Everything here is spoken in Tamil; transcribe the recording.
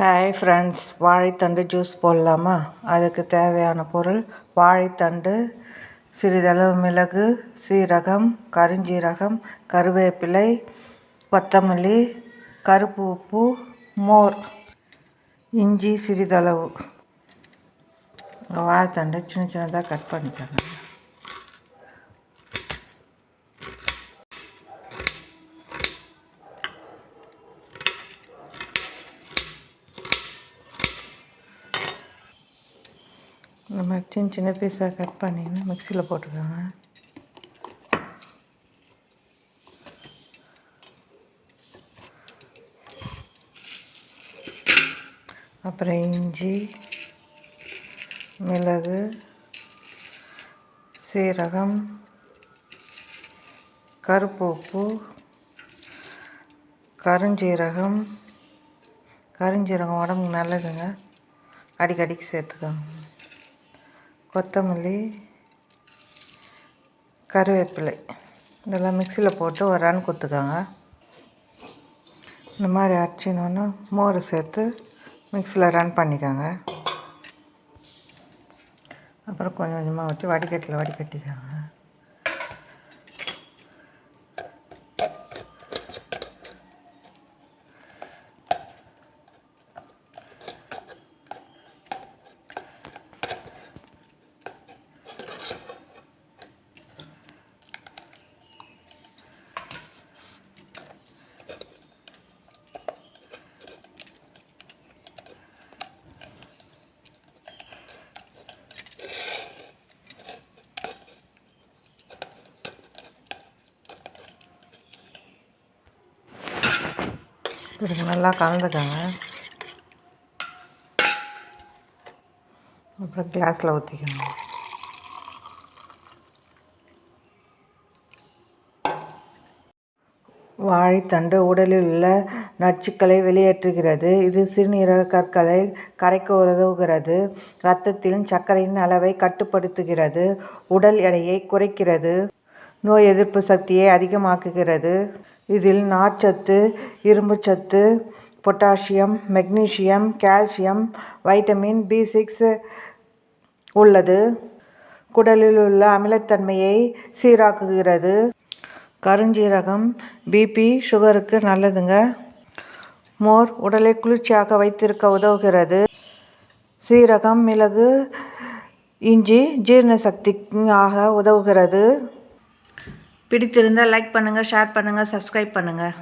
ஹாய் ஃப்ரெண்ட்ஸ், வாழைத்தண்டு ஜூஸ் போடலாமா? அதுக்கு தேவையான பொருள்: வாழைத்தண்டு, சிறிதளவு மிளகு, சீரகம், கருஞ்சீரகம், கருவேப்பிலை, கொத்தமல்லி, கருப்பு உப்பு, மோர், இஞ்சி சிறிதளவு. வாழைத்தண்டு சின்ன சின்னதாக கட் பண்ணிக்கோங்க. இந்த மாதிரி சின்ன சின்ன பீஸாக கட் பண்ணிங்கன்னா மிக்சியில் போட்டுக்கோங்க. அப்புறம் இஞ்சி, மிளகு, சீரகம், கருப்பு உப்பு, கருஞ்சீரகம் உடம்புக்கு நல்லதுங்க, அடிக்கடிக்கு சேர்த்துக்கோங்க. கொத்தமல்லி, கருவேப்பிலை இதெல்லாம் மிக்சியில் போட்டு ஒரு ரன் கொடுத்துக்கோங்க. இந்த மாதிரி அரைச்சினோன்னு மோர் சேர்த்து மிக்சியில் ரன் பண்ணிக்கோங்க. அப்புறம் கொஞ்சம் கொஞ்சமாக வச்சு வடிகட்டிக்கோங்க. இதுக்கு நல்லா கலந்துக்கோங்க. அப்புறம் கிளாஸில் ஊற்றிக்கோங்க. வாழைத்தண்டு உடலில் உள்ள நச்சுக்களை வெளியேற்றுகிறது. இது சிறுநீரக கற்களை கரைக்க உதவுகிறது. இரத்தத்தில் சர்க்கரையின் அளவை கட்டுப்படுத்துகிறது. உடல் எடையை குறைக்கிறது. நோய் எதிர்ப்பு சக்தியை அதிகமாக்குகிறது. இதில் நார்ச்சத்து, இரும்புச்சத்து, potassium, magnesium, calcium, vitamin B6 உள்ளது. குடலில் உள்ள அமிலத்தன்மையை சீராக்குகிறது. கருஞ்சீரகம் பிபி, சுகருக்கு நல்லதுங்க. மோர் உடலை குளிர்ச்சியாக வைத்திருக்க உதவுகிறது. சீரகம், மிளகு, இஞ்சி ஜீரண சக்திக்காக உதவுகிறது. பிடித்திருந்தால் லைக் பண்ணுங்கள், ஷேர் பண்ணுங்கள், சப்ஸ்கிரைப் பண்ணுங்கள்.